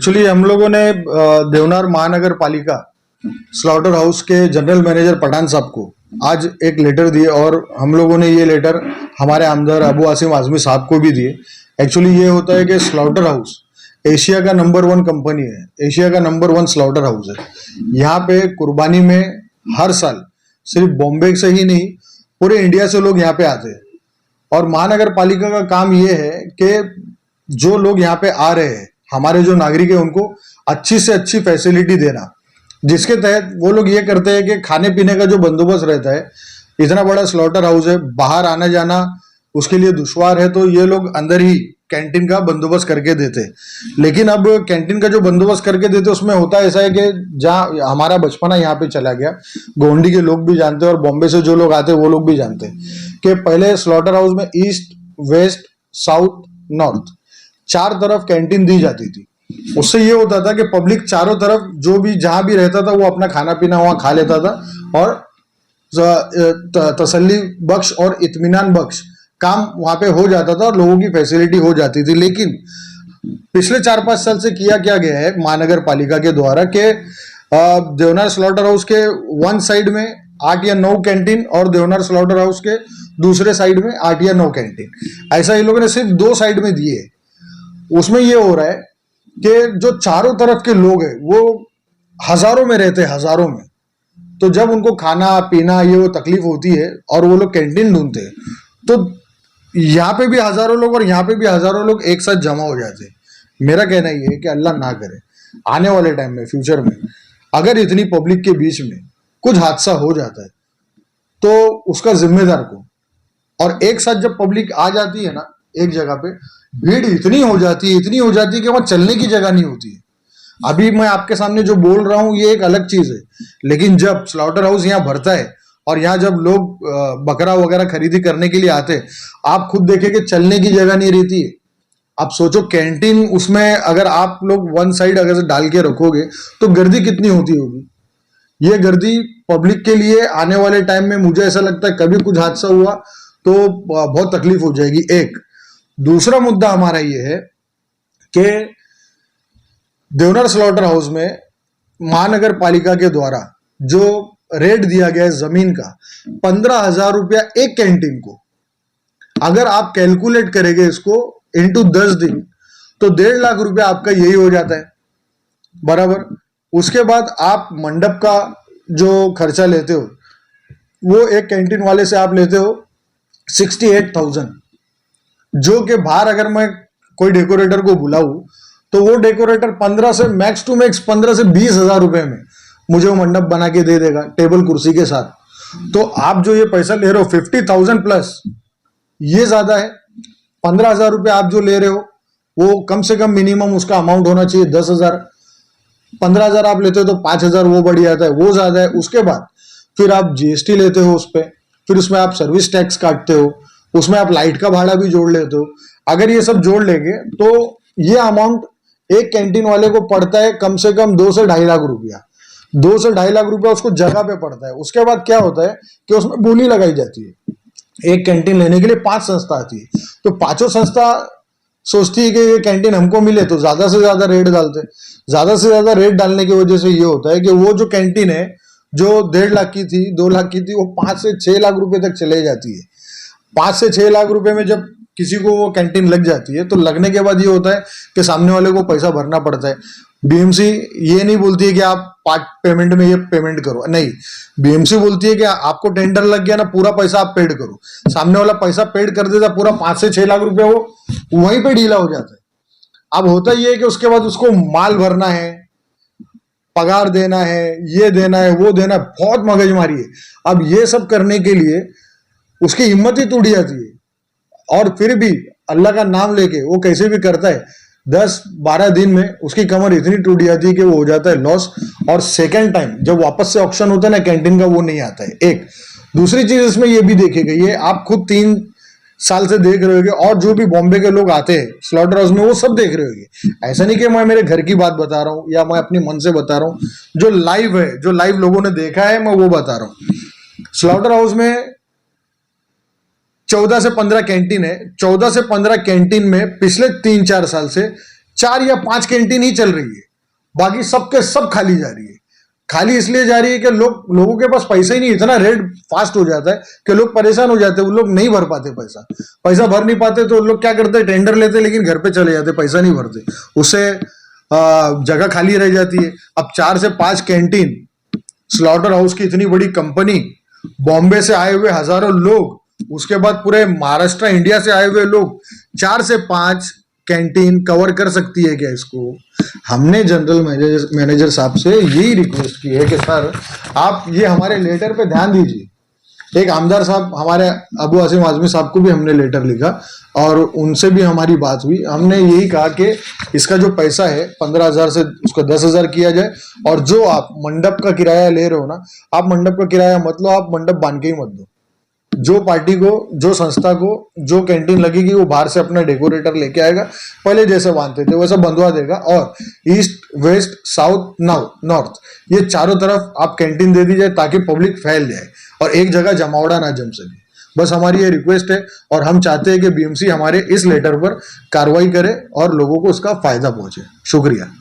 Actually हम लोगों ने देवनार महानगर पालिका स्लॉटर हाउस के जनरल मैनेजर पठान साहब को आज एक लेटर दिए और हम लोगों ने ये लेटर हमारे आमदार अबू आसिम आजमी साहब को भी दिए। एक्चुअली ये होता है कि स्लॉटर हाउस एशिया का नंबर 1 कंपनी है, एशिया का नंबर 1 स्लॉटर हाउस है। यहाँ पे कुर्बानी में हर साल सिर्फ बॉम्बे से ही नहीं पूरे इंडिया से लोग यहाँ पे आते हैं और महानगर पालिका का काम ये है कि जो लोग यहाँ पे आ रहे हैं, हमारे जो नागरिक है, उनको अच्छी से अच्छी फैसिलिटी देना, जिसके तहत वो लोग ये करते हैं कि खाने पीने का जो बंदोबस्त रहता है, इतना बड़ा स्लॉटर हाउस है, बाहर आना जाना उसके लिए दुश्वार है, तो ये लोग अंदर ही कैंटीन का बंदोबस्त करके देते। लेकिन अब कैंटीन का जो बंदोबस्त करके देते उसमें होता ऐसा है कि जहाँ हमारा बचपना यहाँ पे चला गया, गोंडी के लोग भी जानते हैं और बॉम्बे से जो लोग आते हैं वो लोग भी जानते हैं कि पहले स्लॉटर हाउस में ईस्ट, वेस्ट, साउथ, नॉर्थ 4 तरफ कैंटीन दी जाती थी। उससे ये होता था कि पब्लिक चारों तरफ जो भी जहां भी रहता था वो अपना खाना पीना वहां खा लेता था और तसल्ली बख्श और इत्मीनान बख्श काम वहां पे हो जाता था और लोगों की फैसिलिटी हो जाती थी। लेकिन पिछले 4-5 साल से किया क्या गया है महानगर पालिका के द्वारा कि देवनार स्लॉटर हाउस के वन साइड में 8 या 9 कैंटीन और देवनार स्लॉटर हाउस के दूसरे साइड में 8 या 9 कैंटीन, ऐसा इन लोगों ने सिर्फ 2 साइड में दिए। उसमें ये हो रहा है कि जो चारों तरफ के लोग हैं वो हजारों में रहते हैं, हजारों में। तो जब उनको खाना पीना ये वो तकलीफ होती है और वो लोग कैंटीन ढूंढते हैं, तो यहाँ पे भी हजारों लोग और यहाँ पे भी हजारों लोग एक साथ जमा हो जाते हैं। मेरा कहना ये है कि अल्लाह ना करे आने वाले टाइम में, फ्यूचर में, अगर इतनी पब्लिक के बीच में कुछ हादसा हो जाता है तो उसका जिम्मेदार कौन? और एक साथ जब पब्लिक आ जाती है ना एक जगह पे, भीड़ इतनी हो जाती है कि वहां चलने की जगह नहीं होती है। अभी मैं आपके सामने जो बोल रहा हूं ये एक अलग चीज है, लेकिन जब स्लॉटर हाउस यहाँ भरता है और यहाँ जब लोग बकरा वगैरह खरीदी करने के लिए आते हैं, आप खुद देखें कि चलने की जगह नहीं रहती है। आप सोचो कैंटीन, उसमें अगर आप लोग वन साइड अगर से डाल के रखोगे तो गर्दी कितनी होती होगी। ये गर्दी पब्लिक के लिए आने वाले टाइम में मुझे ऐसा लगता है कभी कुछ हादसा हुआ तो बहुत तकलीफ हो जाएगी। एक दूसरा मुद्दा हमारा ये है कि देवनार स्लॉटर हाउस में महानगर पालिका के द्वारा जो रेट दिया गया है जमीन का 15,000 रुपया एक कैंटीन को, अगर आप कैलकुलेट करेंगे इसको इनटू 10 दिन तो 1.5 लाख रुपया आपका यही हो जाता है, बराबर। उसके बाद आप मंडप का जो खर्चा लेते हो वो एक कैंटीन वाले से आप लेते हो 68,000, जो कि बाहर अगर मैं कोई डेकोरेटर को बुलाऊं तो वो डेकोरेटर 15 से मैक्स टू मैक्स 15 से 20,000 रुपए में मुझे वो मंडप बना के दे देगा टेबल कुर्सी के साथ। तो आप जो ये पैसा ले रहे हो 50,000 प्लस, ये ज्यादा है। 15,000 रुपये आप जो ले रहे हो वो कम से कम मिनिमम उसका अमाउंट होना चाहिए 10,000। 15,000 आप लेते हो तो 5,000 वो बढ़ जाता है, वो ज्यादा है। उसके बाद फिर आप जीएसटी लेते हो उस पर, फिर उसमें आप सर्विस टैक्स काटते हो, उसमें आप लाइट का भाड़ा भी जोड़ लेते हो। अगर ये सब जोड़ लेंगे तो ये अमाउंट एक कैंटीन वाले को पड़ता है कम से कम 2 से 2.5 लाख रुपया। 2 से 2.5 लाख रुपया उसको जगह पे पड़ता है। उसके बाद क्या होता है कि उसमें बोली लगाई जाती है। एक कैंटीन लेने के लिए 5 संस्था आती है, तो पांचों संस्था सोचती है कि ये कैंटीन हमको मिले तो ज्यादा से ज्यादा रेट डालते हैं। ज्यादा से ज्यादा रेट डालने की वजह से ये होता है कि वो जो कैंटीन है जो 1.5 लाख की थी, 2 लाख की थी, वो 5 से 6 लाख रुपए तक चले जाती है। 5 से 6 लाख रुपए में जब किसी को वो कैंटीन लग जाती है तो लगने के बाद ये होता है कि सामने वाले को पैसा भरना पड़ता है। बीएमसी ये नहीं बोलती है कि आप पार्ट पेमेंट में ये पेमेंट करो, नहीं, बीएमसी बोलती है कि आपको टेंडर लग गया ना, पूरा पैसा आप पेड करो। सामने वाला पैसा पेड कर देता, पूरा 5 से 6 लाख रुपए वो वहीं पे ढीला हो जाता है। अब होता ये है कि उसके बाद उसको माल भरना है, पगार देना है, ये देना है, वो देना है, बहुत मगजमारी है। अब ये सब करने के लिए उसकी हिम्मत ही टूट जाती है और फिर भी अल्लाह का नाम लेके वो कैसे भी करता है। 10-12 दिन में उसकी कमर इतनी टूट जाती है कि वो हो जाता है लॉस, और सेकेंड टाइम जब वापस से ऑप्शन होता है ना कैंटीन का, वो नहीं आता है। एक दूसरी चीज इसमें ये भी देखी गई है, आप खुद 3 साल से देख रहे होगे और जो भी बॉम्बे के लोग आते हैं स्लॉटर हाउस में वो सब देख रहे होगे। ऐसा नहीं कि मैं मेरे घर की बात बता रहा हूँ या मैं अपने मन से बता रहा हूँ, जो लाइव है, जो लाइव लोगों ने देखा है, मैं वो बता रहा हूँ। स्लॉटर हाउस में 14 से 15 कैंटीन है। 14 से 15 कैंटीन में पिछले 3-4 साल से 4 या 5 कैंटीन ही चल रही है, बाकी सबके सब खाली जा रही है। खाली इसलिए जा रही है कि लोगों के पास पैसा ही नहीं, इतना रेट फास्ट हो जाता है कि लोग परेशान हो जाते हैं, वो लोग नहीं भर पाते पैसा भर नहीं पाते, तो लोग क्या करते हैं, टेंडर लेते लेकिन घर पे चले जाते, पैसा नहीं भरते, उससे जगह खाली रह जाती है। अब 4 से 5 कैंटीन, स्लॉटर हाउस की इतनी बड़ी कंपनी, बॉम्बे से आए हुए हजारों लोग, उसके बाद पूरे महाराष्ट्र इंडिया से आए हुए लोग, 4 से 5 कैंटीन कवर कर सकती है क्या इसको? हमने जनरल मैनेजर साहब से यही रिक्वेस्ट की है कि सर आप ये हमारे लेटर पे ध्यान दीजिए। एक आमदार साहब हमारे अबू आसिम आजमी साहब को भी हमने लेटर लिखा और उनसे भी हमारी बात हुई। हमने यही कहा कि इसका जो पैसा है 15,000 से उसको 10,000 किया जाए, और जो आप मंडप का किराया ले रहे हो ना, आप मंडप का किराया मत लो, आप मंडप बांध के ही मत दो। जो पार्टी को, जो संस्था को जो कैंटीन लगेगी वो बाहर से अपना डेकोरेटर लेके आएगा, पहले जैसे बांधते थे वैसा बंधवा देगा, और ईस्ट वेस्ट साउथ नॉर्थ ये चारों तरफ आप कैंटीन दे दी जाए ताकि पब्लिक फैल जाए और एक जगह जमावड़ा ना जम सके। बस हमारी ये रिक्वेस्ट है और हम चाहते हैं कि बीएमसी हमारे इस लेटर पर कार्रवाई करे और लोगों को उसका फायदा पहुंचे। शुक्रिया।